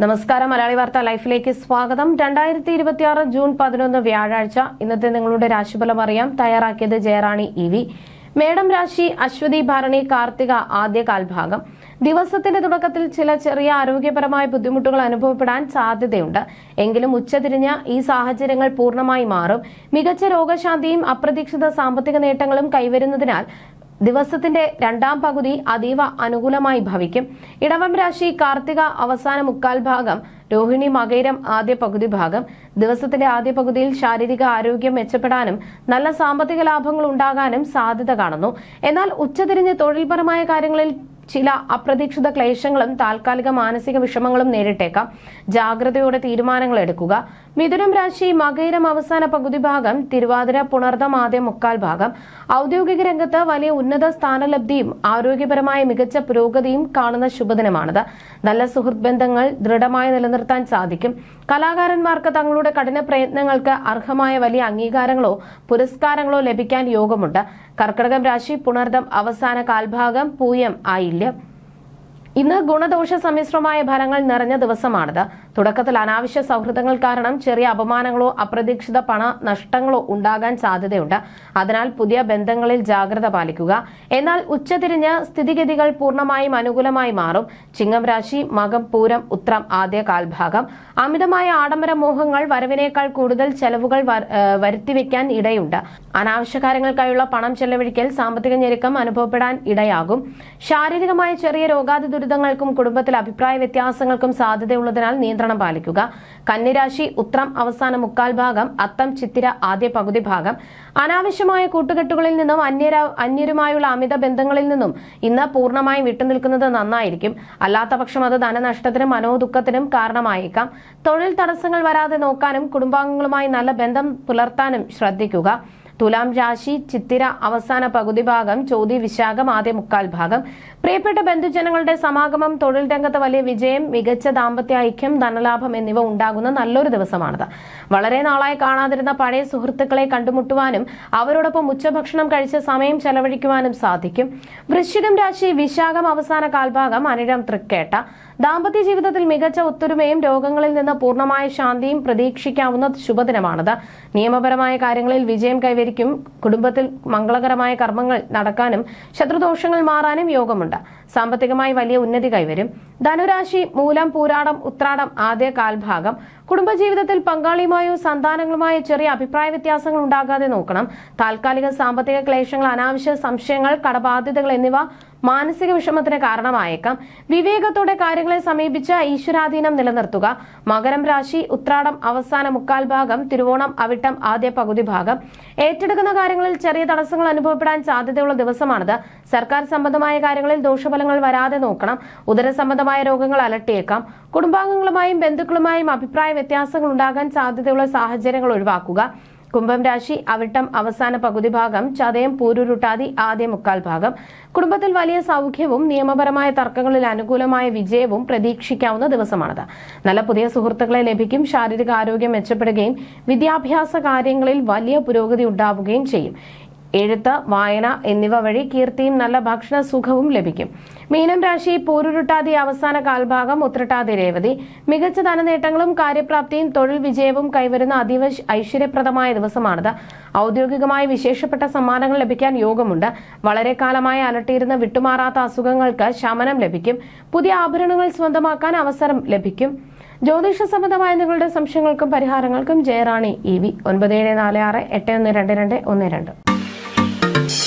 നമസ്കാരം. മലയാളി വാർത്ത ലൈഫിലേക്ക് സ്വാഗതം. 2026 ജൂൺ 11 വ്യാഴാഴ്ച. ഇന്നത്തെ നിങ്ങളുടെ രാശിഫലം അറിയാം. തയ്യാറാക്കിയത് ജയറാണി ഇ.വി. മേടം രാശി അശ്വതി ഭരണി കാർത്തിക ആദ്യ കാൽഭാഗം. ദിവസത്തിന്റെ തുടക്കത്തിൽ ചില ചെറിയ ആരോഗ്യപരമായ ബുദ്ധിമുട്ടുകൾ അനുഭവപ്പെടാൻ സാധ്യതയുണ്ട്. എങ്കിലും ഉച്ചതിരിഞ്ഞ് ഈ സാഹചര്യങ്ങൾ പൂർണ്ണമായി മാറും. മികച്ച രോഗശാന്തിയും അപ്രതീക്ഷിത സാമ്പത്തിക നേട്ടങ്ങളും കൈവരുന്നതിനാൽ ദിവസത്തിന്റെ രണ്ടാം പകുതി അതീവ അനുകൂലമായി ഭവിക്കും. ഇടവം രാശി കാർത്തിക അവസാന മുക്കാൽ ഭാഗം, രോഹിണി മകയിരം ആദ്യ പകുതി ഭാഗം. ദിവസത്തിന്റെ ആദ്യ പകുതിയിൽ ശാരീരിക ആരോഗ്യം മെച്ചപ്പെടാനും നല്ല സാമ്പത്തിക ലാഭങ്ങൾ ഉണ്ടാകാനും സാധ്യത കാണുന്നു. എന്നാൽ ഉച്ചതിരിഞ്ഞ് തൊഴിൽപരമായ കാര്യങ്ങളിൽ ചില അപ്രതീക്ഷിത ക്ലേശങ്ങളും താൽക്കാലിക മാനസിക വിഷമങ്ങളും നേരിട്ടേക്കാം. ജാഗ്രതയോടെ തീരുമാനങ്ങൾ എടുക്കുക. മിഥുനം രാശി മകയിരം അവസാന പകുതി ഭാഗം, തിരുവാതിര പുണർദം ആദ്യ മുക്കാൽ ഭാഗം. ഔദ്യോഗിക രംഗത്ത് വലിയ ഉന്നത സ്ഥാനലബ്ധിയും ആരോഗ്യപരമായ മികച്ച പുരോഗതിയും കാണുന്ന ശുഭദിനമാണിത്. നല്ല സുഹൃത്ത് ബന്ധങ്ങൾ ദൃഢമായി നിലനിർത്താൻ സാധിക്കും. കലാകാരന്മാർക്ക് തങ്ങളുടെ കഠിന പ്രയത്നങ്ങൾക്ക് അർഹമായ വലിയ അംഗീകാരങ്ങളോ പുരസ്കാരങ്ങളോ ലഭിക്കാൻ യോഗമുണ്ട്. കർക്കിടകം രാശി പുണർദം അവസാന കാൽഭാഗം, പൂയം ആയില്യം. ഇന്ന് ഗുണദോഷ സമ്മിശ്രമായ ഫലങ്ങൾ നിറഞ്ഞ ദിവസമാണിത്. തുടക്കത്തിൽ അനാവശ്യ സൗഹൃദങ്ങൾ കാരണം ചെറിയ അപമാനങ്ങളോ അപ്രതീക്ഷിത പണ നഷ്ടങ്ങളോ ഉണ്ടാകാൻ സാധ്യതയുണ്ട്. അതിനാൽ പുതിയ ബന്ധങ്ങളിൽ ജാഗ്രത പാലിക്കുക. എന്നാൽ ഉച്ചതിരിഞ്ഞ് സ്ഥിതിഗതികൾ പൂർണ്ണമായും അനുകൂലമായി മാറും. ചിങ്ങം രാശി മകം പൂരം ഉത്രം ആദ്യ കാൽഭാഗം. അമിതമായ ആഡംബര മോഹങ്ങൾ വരവിനേക്കാൾ കൂടുതൽ ചെലവുകൾ വരുത്തിവെക്കാൻ ഇടയുണ്ട്. അനാവശ്യ കാര്യങ്ങൾക്കായുള്ള പണം ചെലവഴിക്കൽ സാമ്പത്തിക ഞെരുക്കം അനുഭവപ്പെടാൻ ഇടയാകും. ശാരീരികമായ ചെറിയ രോഗാതി ദുരിതങ്ങൾക്കും കുടുംബത്തിൽ അഭിപ്രായ വ്യത്യാസങ്ങൾക്കും സാധ്യതയുള്ളതിനാൽ നിയന്ത്രണം പാലിക്കുക. കന്നിരാശി ഉത്രം അവസാന മുക്കാൽ ഭാഗം, അത്തം ചിത്തിര ആദ്യ പകുതി ഭാഗം. അനാവശ്യമായ കൂട്ടുകെട്ടുകളിൽ നിന്നും അന്യരുമായുള്ള അമിത ബന്ധങ്ങളിൽ നിന്നും ഇന്ന് പൂർണ്ണമായും വിട്ടുനിൽക്കുന്നത് നന്നായിരിക്കും. അല്ലാത്തപക്ഷം അത് ധനനഷ്ടത്തിനും മനോദുഃഖത്തിനും കാരണമായേക്കാം. തൊഴിൽ തടസ്സങ്ങൾ വരാതെ നോക്കാനും കുടുംബാംഗങ്ങളുമായി നല്ല ബന്ധം പുലർത്താനും ശ്രദ്ധിക്കുക. തുലാം രാശി ചിത്തിര അവസാന പകുതി ഭാഗം, ചോതി വിശാഖം ആദ്യ മുക്കാൽ ഭാഗം. പ്രിയപ്പെട്ട ബന്ധുജനങ്ങളുടെ സമാഗമം, തൊഴിൽ രംഗത്ത് വലിയ വിജയം, മികച്ച ദാമ്പത്യ ഐക്യം, ധനലാഭം എന്നിവ ഉണ്ടാകുന്ന നല്ലൊരു ദിവസമാണിത്. വളരെ നാളായി കാണാതിരുന്ന പഴയ സുഹൃത്തുക്കളെ കണ്ടുമുട്ടുവാനും അവരോടൊപ്പം ഉച്ചഭക്ഷണം കഴിച്ച് സമയം ചെലവഴിക്കുവാനും സാധിക്കും. വൃശ്ചികം രാശി വിശാഖം അവസാന കാൽഭാഗം, അനിഴം തൃക്കേട്ട. ദാമ്പത്യ ജീവിതത്തിൽ മികച്ച ഒത്തൊരുമയും രോഗങ്ങളിൽ നിന്ന് പൂർണ്ണമായ ശാന്തിയും പ്രതീക്ഷിക്കാവുന്ന ശുഭദിനമാണിത്. നിയമപരമായ കാര്യങ്ങളിൽ വിജയം കൈവരിക്കും. കുടുംബത്തിൽ മംഗളകരമായ കർമ്മങ്ങൾ നടക്കാനും ശത്രുദോഷങ്ങൾ മാറാനും യോഗമുണ്ട്. സാമ്പത്തികമായി വലിയ ഉന്നതി കൈവരും. ധനുരാശി മൂലം പൂരാടം ഉത്രാടം ആദ്യ കാൽഭാഗം. കുടുംബജീവിതത്തിൽ പങ്കാളിയുമായോ സന്താനങ്ങളുമായോ ചെറിയ അഭിപ്രായ വ്യത്യാസങ്ങൾ ഉണ്ടാകാതെ നോക്കണം. താൽക്കാലിക സാമ്പത്തിക ക്ലേശങ്ങൾ, അനാവശ്യ സംശയങ്ങൾ, കടബാധ്യതകൾ എന്നിവ മാനസിക വിഷമത്തിന് കാരണമായേക്കാം. വിവേകത്തോടെ കാര്യങ്ങളെ സമീപിച്ച് ഈശ്വരാധീനം നിലനിർത്തുക. മകരം രാശി ഉത്രാടം അവസാന മുക്കാൽ ഭാഗം, തിരുവോണം അവിട്ടം ആദ്യ പകുതി ഭാഗം. ഏറ്റെടുക്കുന്ന കാര്യങ്ങളിൽ ചെറിയ തടസ്സങ്ങൾ അനുഭവപ്പെടാൻ സാധ്യതയുള്ള ദിവസമാണിത്. സർക്കാർ സംബന്ധമായ കാര്യങ്ങളിൽ ദോഷഫലങ്ങൾ വരാതെ നോക്കണം. ഉദരസംബന്ധമായ രോഗങ്ങൾ അലട്ടിയേക്കാം. കുടുംബാംഗങ്ങളുമായും ബന്ധുക്കളുമായും അഭിപ്രായ വ്യത്യാസങ്ങൾ ഉണ്ടാകാൻ സാധ്യതയുള്ള സാഹചര്യങ്ങൾ ഒഴിവാക്കുക. കുംഭം രാശി അവിട്ടം അവസാന പകുതി ഭാഗം, ചതയം പൂരുരുട്ടാതി ആദ്യ മുക്കാൽ ഭാഗം. കുടുംബത്തിൽ വലിയ സൗഖ്യവും നിയമപരമായ തർക്കങ്ങളിൽ അനുകൂലമായ വിജയവും പ്രതീക്ഷിക്കാവുന്ന ദിവസമാണിത്. നല്ല പുതിയ സുഹൃത്തുക്കളെ ലഭിക്കും. ശാരീരിക ആരോഗ്യം മെച്ചപ്പെടുകയും വിദ്യാഭ്യാസ കാര്യങ്ങളിൽ വലിയ പുരോഗതി ഉണ്ടാവുകയും ചെയ്യും. എഴുത്ത്, വായന എന്നിവ വഴി കീർത്തിയും നല്ല ഭക്ഷണ സുഖവും ലഭിക്കും. മീനം രാശി പൂരുരുട്ടാതി അവസാന കാൽഭാഗം, ഉത്രട്ടാതി രേവതി. മികച്ച ധനനേട്ടങ്ങളും കാര്യപ്രാപ്തിയും തൊഴിൽ വിജയവും കൈവരുന്ന അതീവ ഐശ്വര്യപ്രദമായ ദിവസമാണിത്. ഔദ്യോഗികമായി വിശേഷപ്പെട്ട സമ്മാനങ്ങൾ ലഭിക്കാൻ യോഗമുണ്ട്. വളരെ കാലമായി അലട്ടിയിരുന്ന വിട്ടുമാറാത്ത അസുഖങ്ങൾക്ക് ശമനം ലഭിക്കും. പുതിയ ആഭരണങ്ങൾ സ്വന്തമാക്കാൻ അവസരം ലഭിക്കും. ജ്യോതിഷ സംബന്ധമായ നിങ്ങളുടെ സംശയങ്ങൾക്കും പരിഹാരങ്ങൾക്കും ജയറാണി ഇ.വി. 9746812212.